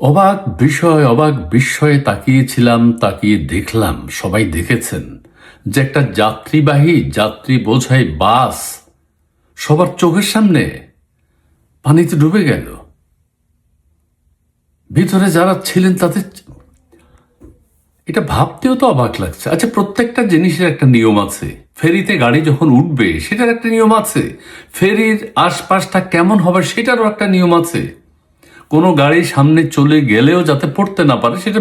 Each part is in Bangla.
অবাক বিস্ময়ে তাকিয়েছিলাম, তাকিয়ে দেখলাম, সবাই দেখেছেন, যে একটা যাত্রী বোঝাই বাস সবার চোখের সামনে পানিতে ডুবে গেল। ভিতরে যারা ছিলেন তাদের এটা ভাবতেও তো অবাক লাগছে। আচ্ছা, প্রত্যেকটা জিনিসের একটা নিয়ম আছে। ফেরিতে গাড়ি যখন উঠবে সেটার একটা নিয়ম আছে, ফেরির আশপাশটা কেমন হবে সেটারও একটা নিয়ম আছে। কোনো গাড়ি সামনে চলে গেলেও যাতে পড়তে না পারে, সেটা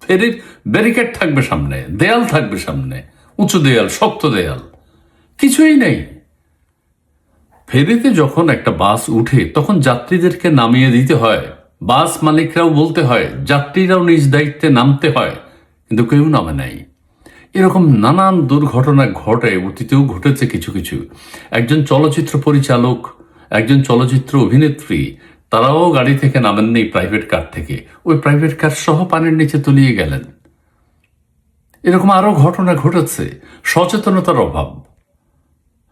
ফেরির ব্যারিকেড থাকবে সামনে, দেয়াল থাকবে সামনে, উঁচু দেয়াল, শক্ত দেয়াল, কিছুই নেই। ফেরিতে যখন একটা বাস উঠে তখন যাত্রীদেরকে নামিয়ে দিতে হয়, বাস মালিকরাও বলতে হয়, যাত্রীরাও নিজ দায়িত্বে নামতে হয়, কিন্তু কেউ নামে নাই। এরকম নানান দুর্ঘটনা ঘটে, অতীতেও ঘটেছে কিছু কিছু। একজন চলচ্চিত্র পরিচালক, একজন চলচ্চিত্র অভিনেত্রী, তারাও গাড়ি থেকে নামেননি, প্রাইভেট কার থেকে, ওই প্রাইভেট কার সহ পানির নিচে তলিয়ে গেলেন। এরকম আরো ঘটনা ঘটেছে। সচেতনতার অভাব।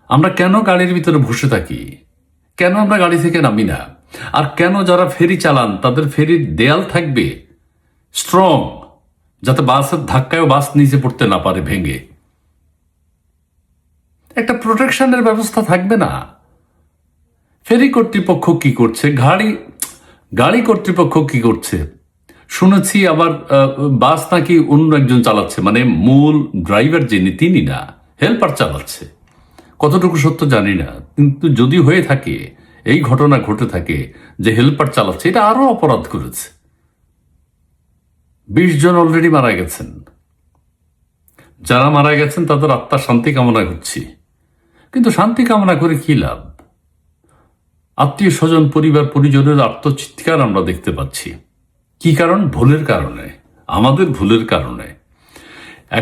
আমরা কেন গাড়ির ভিতরে বসে থাকি? কেন আমরা গাড়ি থেকে নামি না? আর কেন যারা ফেরি চালান তাদের ফেরির দেয়াল থাকবে স্ট্রং, যাতে বাসের ধাক্কায়ও বাস নিচে পড়তে না পারে ভেঙে? একটা প্রোটেকশনের ব্যবস্থা থাকবে না? ফেরি কর্তৃপক্ষ কি করছে? গাড়ি কর্তৃপক্ষ কি করছে? শুনেছি আবার বাস নাকি অন্য একজন চালাচ্ছে, মানে মূল ড্রাইভার যিনি তিনি না, হেল্পার চালাচ্ছে। কতটুকু সত্য জানি না, কিন্তু যদি হয়ে থাকে, এই ঘটনা ঘটে থাকে যে হেল্পার চালাচ্ছে, এটা আরো অপরাধ করেছে। 20 জন অলরেডি মারা গেছেন। যারা মারা গেছেন তাদের আত্মার শান্তি কামনা করছি, কিন্তু শান্তি কামনা করে কি লাভ? আত্মীয় স্বজন, পরিবার পরিজনের আত্মচিৎকার আমরা দেখতে পাচ্ছি। কি কারণ? ভুলের কারণে, আমাদের ভুলের কারণে।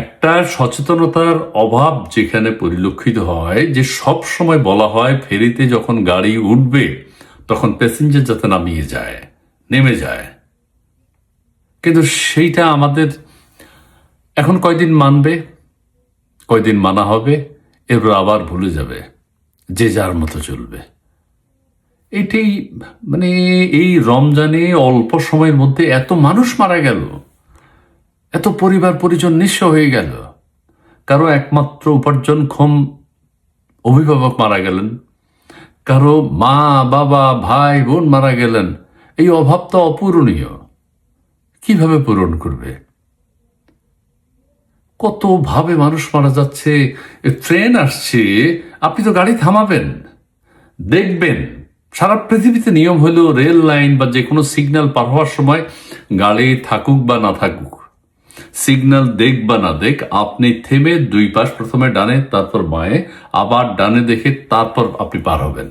একটা সচেতনতার অভাব যেখানে পরিলক্ষিত হয়, যে সব সময় বলা হয় ফেরিতে যখন গাড়ি উঠবে তখন প্যাসেঞ্জার যাতে নেমে যায়, কিন্তু সেইটা আমাদের এখন কয়দিন মানবে, কয়দিন মানা হবে, এরপর আবার ভুলে যাবে, যে যার মতো চলবে। এটাই মানে এই রমজানে অল্প সময়ের মধ্যে এত মানুষ মারা গেল, এত পরিবার পরিজন নিঃস্ব হয়ে গেল। কারো একমাত্র উপার্জনক্ষম অভিভাবক মারা গেলেন, কারো মা বাবা ভাই বোন মারা গেলেন। এই অভাবটা অপূরণীয়, কিভাবে পূরণ করবে? কত ভাবে মানুষ মারা যাচ্ছে। ট্রেন আসছে, আপনি তো গাড়ি থামাবেন, দেখবেন। সারা পৃথিবীতে নিয়ম হলো রেল লাইন বা যে কোনো সিগন্যাল পার হওয়ার সময় গাড়ি থাকুক বা না থাকুক, সিগন্যাল দেখ বা না দেখ, আপনি থেমে দুই পাশ, প্রথমে ডানে তারপর বাঁয়ে, আবার ডানে দেখে তারপর আপনি পার হবেন।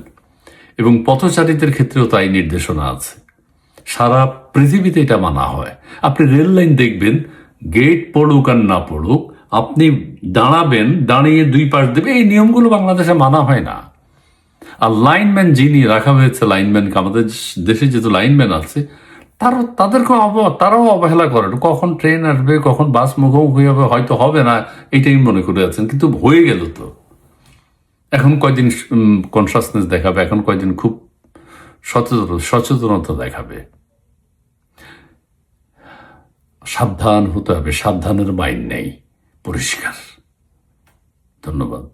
এবং পথচারীদের ক্ষেত্রেও তাই নির্দেশনা আছে। সারা পৃথিবীতে এটা মানা হয়। আপনি রেল লাইন দেখবেন, গেট পড়ুক আর না পড়ুক, আপনি দাঁড়াবেন, দাঁড়িয়ে দুই পাশ দেবে। এই নিয়মগুলো বাংলাদেশে মানা হয় না। আর লাইনম্যান যিনি রাখা হয়েছে, লাইনম্যানকে, আমাদের দেশে যেহেতু লাইনম্যান আছে, তারাও অবহেলা করেন। কখন ট্রেন আসবে, কখন বাস মুখোমুখি হবে, হয়তো হবে না, এটাই মনে করে আছেন, কিন্তু হয়ে গেল তো। এখন কয়দিন কনসাসনেস দেখাবে, এখন কয়দিন খুব সচেতনতা দেখাবে। সাবধান হতে হবে, সাবধানের মাইন্ড নেই, পরিষ্কার। ধন্যবাদ।